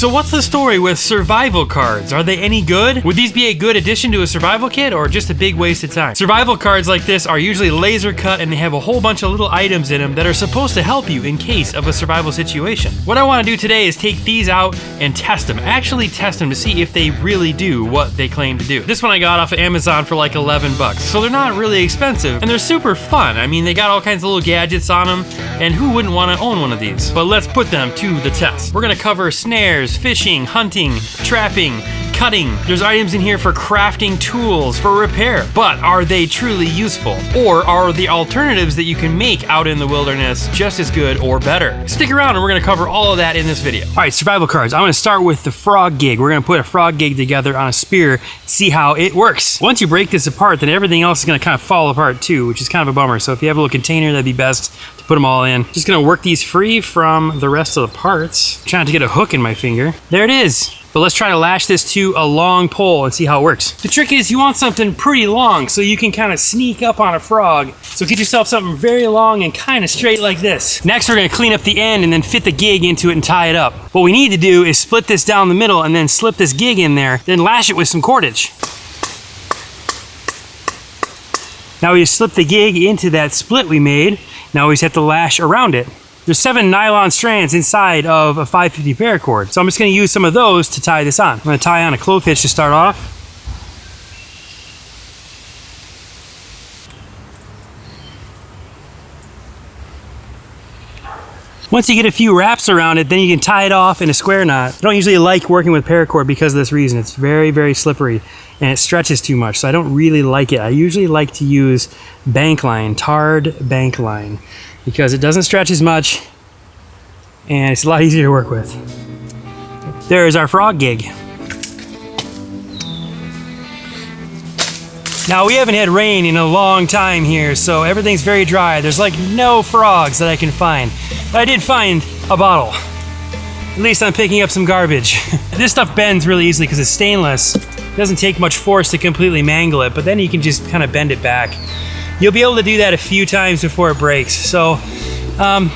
So what's the story with survival cards? Are they any good? Would these be a good addition to a survival kit or just a big waste of time? Survival cards like this are usually laser cut and they have a whole bunch of little items in them that are supposed to help you in case of a survival situation. What I want to do today is take these out and test them. Actually test them to see if they really do what they claim to do. This one I got off of Amazon for like 11 bucks. So they're not really expensive and they're super fun. I mean, they got all kinds of little gadgets on them and who wouldn't want to own one of these? But let's put them to the test. We're gonna cover snares, fishing, hunting, trapping, cutting. There's items in here for crafting tools, for repair, but are they truly useful? Or are the alternatives that you can make out in the wilderness just as good or better? Stick around and we're gonna cover all of that in this video. All right, survival cards. I'm gonna start with the frog gig. We're gonna put a frog gig together on a spear, see how it works. Once you break this apart, then everything else is gonna kind of fall apart too, which is kind of a bummer. So if you have a little container, that'd be best to put them all in. Just gonna work these free from the rest of the parts. Trying to get a hook in my finger. There it is. But let's try to lash this to a long pole and see how it works. The trick is you want something pretty long so you can kind of sneak up on a frog. So get yourself something very long and kind of straight like this. Next, we're gonna clean up the end and then fit the gig into it and tie it up. What we need to do is split this down the middle and then slip this gig in there, then lash it with some cordage. Now we just slip the gig into that split we made. Now we just have to lash around it. There's 7 nylon strands inside of a 550 paracord. So I'm just gonna use some of those to tie this on. I'm gonna tie on a clove hitch to start off. Once you get a few wraps around it, then you can tie it off in a square knot. I don't usually like working with paracord because of this reason. It's very, very slippery and it stretches too much, so I don't really like it. I usually like to use bank line, tarred bank line, because it doesn't stretch as much and it's a lot easier to work with. There's our frog gig. Now we haven't had rain in a long time here, so everything's very dry. There's like no frogs that I can find. But I did find a bottle. At least I'm picking up some garbage. This stuff bends really easily because it's stainless. It doesn't take much force to completely mangle it, but then you can just kind of bend it back. You'll be able to do that a few times before it breaks, so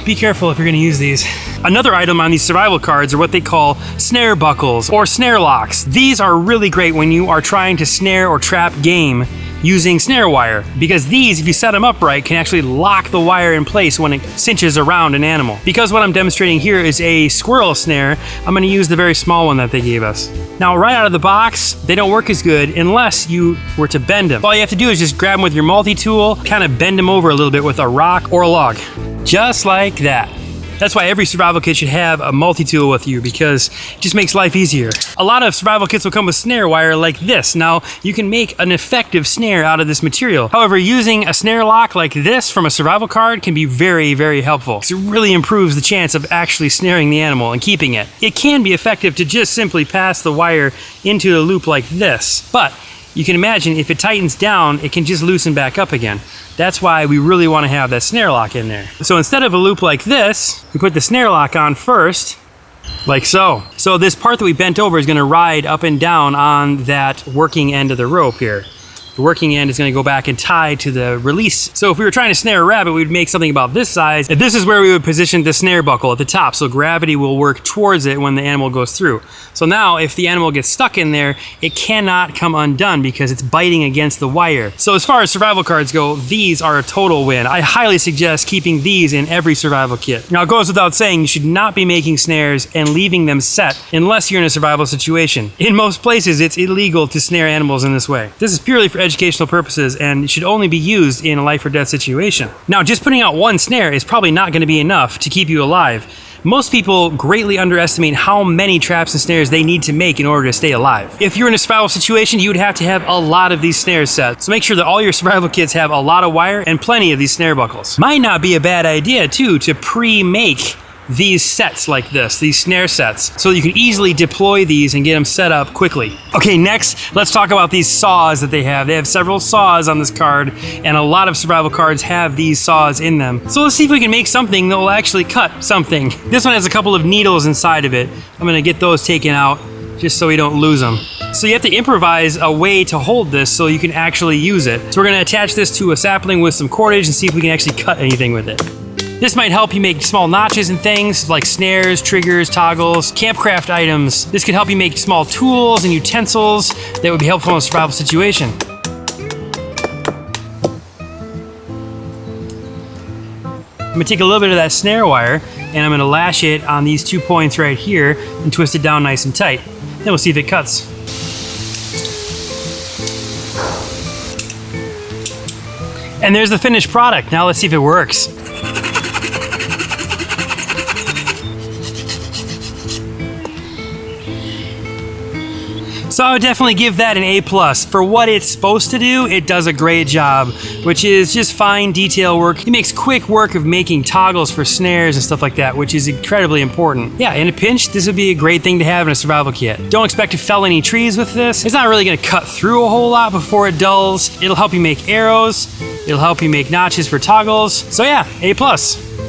be careful if you're gonna use these. Another item on these survival cards are what they call snare buckles or snare locks. These are really great when you are trying to snare or trap game using snare wire, because these, if you set them up right, can actually lock the wire in place when it cinches around an animal. Because what I'm demonstrating here is a squirrel snare, I'm gonna use the very small one that they gave us. Now, right out of the box, they don't work as good unless you were to bend them. All you have to do is just grab them with your multi-tool, kind of bend them over a little bit with a rock or a log. Just like that. That's why every survival kit should have a multi-tool with you, because it just makes life easier. A lot of survival kits will come with snare wire like this. Now, you can make an effective snare out of this material. However, using a snare lock like this from a survival card can be very, very helpful, because it really improves the chance of actually snaring the animal and keeping it. It can be effective to just simply pass the wire into the loop like this, but you can imagine if it tightens down, it can just loosen back up again. That's why we really want to have that snare lock in there. So instead of a loop like this, we put the snare lock on first, like so. So this part that we bent over is going to ride up and down on that working end of the rope here. The working end is going to go back and tie to the release. So if we were trying to snare a rabbit, we'd make something about this size. And this is where we would position the snare buckle at the top, so gravity will work towards it when the animal goes through. So now if the animal gets stuck in there, it cannot come undone because it's biting against the wire. So as far as survival cards go, these are a total win. I highly suggest keeping these in every survival kit. Now, it goes without saying, you should not be making snares and leaving them set unless you're in a survival situation. In most places, it's illegal to snare animals in this way. This is purely for educational purposes and should only be used in a life or death situation. Now, just putting out one snare is probably not going to be enough to keep you alive. Most people greatly underestimate how many traps and snares they need to make in order to stay alive. If you're in a survival situation, you would have to have a lot of these snares set. So make sure that all your survival kits have a lot of wire and plenty of these snare buckles. Might not be a bad idea too to pre-make these sets like this, these snare sets, so you can easily deploy these and get them set up quickly. Okay, next, let's talk about these saws that they have. They have several saws on this card, and a lot of survival cards have these saws in them. So let's see if we can make something that will actually cut something. This one has a couple of needles inside of it. I'm gonna get those taken out just so we don't lose them. So you have to improvise a way to hold this so you can actually use it. So we're gonna attach this to a sapling with some cordage and see if we can actually cut anything with it. This might help you make small notches and things like snares, triggers, toggles, campcraft items. This could help you make small tools and utensils that would be helpful in a survival situation. I'm gonna take a little bit of that snare wire and I'm gonna lash it on these 2 points right here and twist it down nice and tight. Then we'll see if it cuts. And there's the finished product. Now let's see if it works. So I would definitely give that an A+. For what it's supposed to do, it does a great job, which is just fine detail work. It makes quick work of making toggles for snares and stuff like that, which is incredibly important. Yeah, in a pinch, this would be a great thing to have in a survival kit. Don't expect to fell any trees with this. It's not really gonna cut through a whole lot before it dulls. It'll help you make arrows. It'll help you make notches for toggles. So yeah, A+.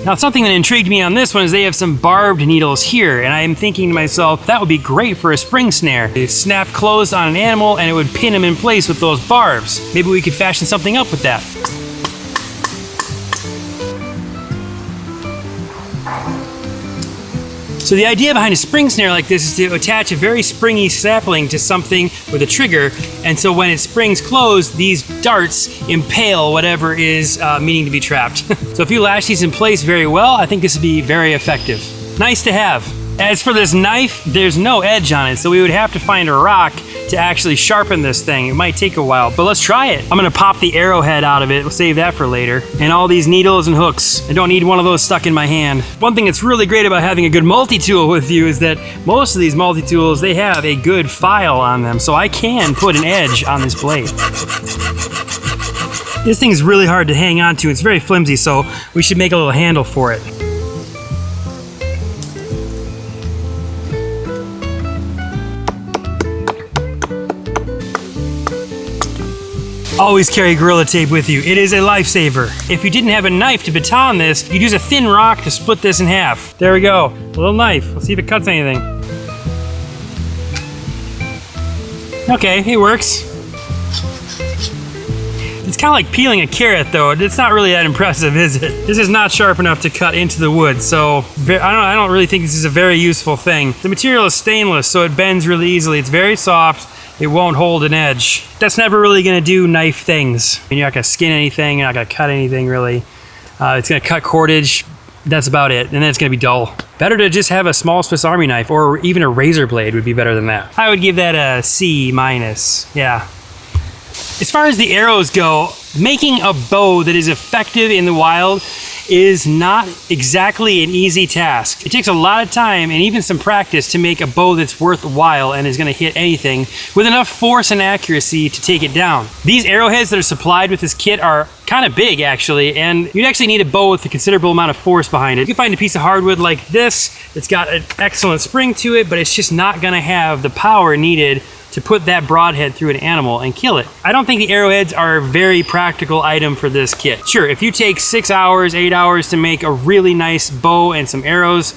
Now, something that intrigued me on this one is they have some barbed needles here, and I'm thinking to myself, that would be great for a spring snare. It snap closed on an animal, and it would pin him in place with those barbs. Maybe we could fashion something up with that. So the idea behind a spring snare like this is to attach a very springy sapling to something with a trigger, and so when it springs closed, these darts impale whatever is meaning to be trapped. So if you lash these in place very well, I think this would be very effective. Nice to have. As for this knife, there's no edge on it, so we would have to find a rock to actually sharpen this thing. It might take a while, but let's try it. I'm gonna pop the arrowhead out of it. We'll save that for later. And all these needles and hooks. I don't need one of those stuck in my hand. One thing that's really great about having a good multi-tool with you is that most of these multi-tools, they have a good file on them, so I can put an edge on this blade. This thing's really hard to hang on to. It's very flimsy, so we should make a little handle for it. Always carry Gorilla Tape with you. It is a lifesaver. If you didn't have a knife to baton this, you'd use a thin rock to split this in half. There we go. A little knife. Let's see if it cuts anything. Okay, it works. It's kind of like peeling a carrot, though. It's not really that impressive, is it? This is not sharp enough to cut into the wood, so I don't really think this is a very useful thing. The material is stainless, so it bends really easily. It's very soft. It won't hold an edge. That's never really gonna do knife things. I mean, you're not gonna skin anything, you're not gonna cut anything really. It's gonna cut cordage, that's about it, and then it's gonna be dull. Better to just have a small Swiss Army knife, or even a razor blade would be better than that. I would give that a C-, yeah. As far as the arrows go, making a bow that is effective in the wild is not exactly an easy task. It takes a lot of time and even some practice to make a bow that's worthwhile and is gonna hit anything with enough force and accuracy to take it down. These arrowheads that are supplied with this kit are kind of big actually, and you'd actually need a bow with a considerable amount of force behind it. You can find a piece of hardwood like this that's got an excellent spring to it, but it's just not gonna have the power needed to put that broadhead through an animal and kill it. I don't think the arrowheads are a very practical item for this kit. Sure, if you take 6 hours, 8 hours to make a really nice bow and some arrows,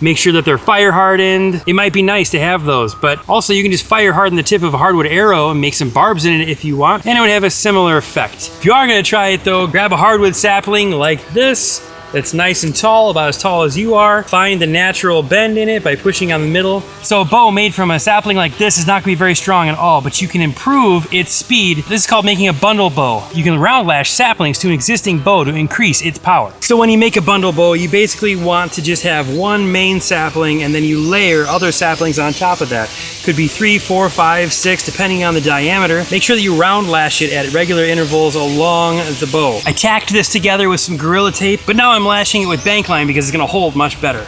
make sure that they're fire hardened, it might be nice to have those, but also you can just fire harden the tip of a hardwood arrow and make some barbs in it if you want, and it would have a similar effect. If you are gonna try it though, grab a hardwood sapling like this, that's nice and tall, about as tall as you are. Find the natural bend in it by pushing on the middle. So a bow made from a sapling like this is not gonna be very strong at all, but you can improve its speed. This is called making a bundle bow. You can round lash saplings to an existing bow to increase its power. So when you make a bundle bow, you basically want to just have one main sapling and then you layer other saplings on top of that. Could be 3, 4, 5, 6, depending on the diameter. Make sure that you round lash it at regular intervals along the bow. I tacked this together with some Gorilla Tape, but now I'm lashing it with bank line because it's gonna hold much better.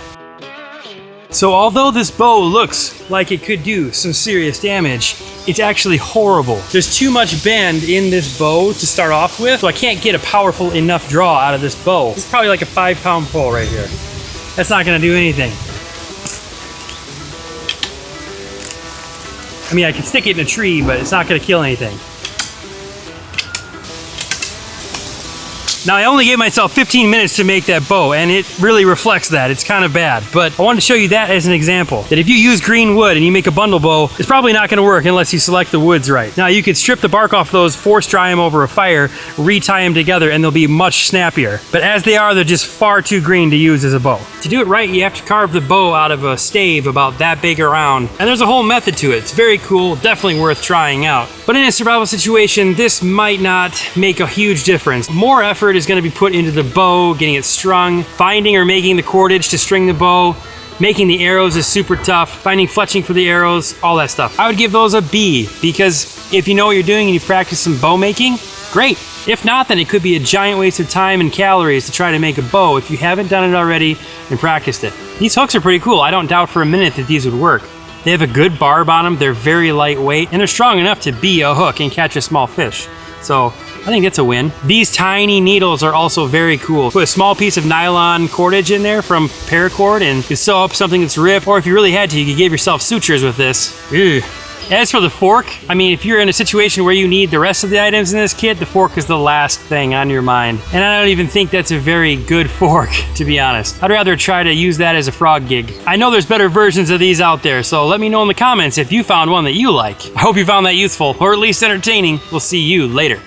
So although this bow looks like it could do some serious damage, it's actually horrible. There's too much bend in this bow to start off with, so I can't get a powerful enough draw out of this bow. This is probably like a 5-pound pole right here. That's not gonna do anything. I mean, I can stick it in a tree, but it's not gonna kill anything. minutes. Now I only gave myself 15 minutes to make that bow, and it really reflects that. It's kind of bad, but I wanted to show you that as an example, that if you use green wood and you make a bundle bow, it's probably not gonna work unless you select the woods right. Now you could strip the bark off those, force dry them over a fire, retie them together, and they'll be much snappier. But as they are, they're just far too green to use as a bow. To do it right, you have to carve the bow out of a stave about that big around, and there's a whole method to it. It's very cool, definitely worth trying out. But in a survival situation, this might not make a huge difference. More effort is going to be put into the bow, getting it strung, finding or making the cordage to string the bow. Making the arrows is super tough, finding fletching for the arrows, all that stuff. I would give those a B, because if you know what you're doing and you've practiced some bow making, great. If not, then it could be a giant waste of time and calories to try to make a bow if you haven't done it already and practiced it. These hooks are pretty cool. I don't doubt for a minute that these would work. They have a good barb on them, they're very lightweight, and they're strong enough to be a hook and catch a small fish. So I think it's a win. These tiny needles are also very cool. Put a small piece of nylon cordage in there from paracord and you sew up something that's ripped, or if you really had to, you could give yourself sutures with this. Ugh. As for the fork, I mean, if you're in a situation where you need the rest of the items in this kit, the fork is the last thing on your mind. And I don't even think that's a very good fork, to be honest. I'd rather try to use that as a frog gig. I know there's better versions of these out there, so let me know in the comments if you found one that you like. I hope you found that useful, or at least entertaining. We'll see you later.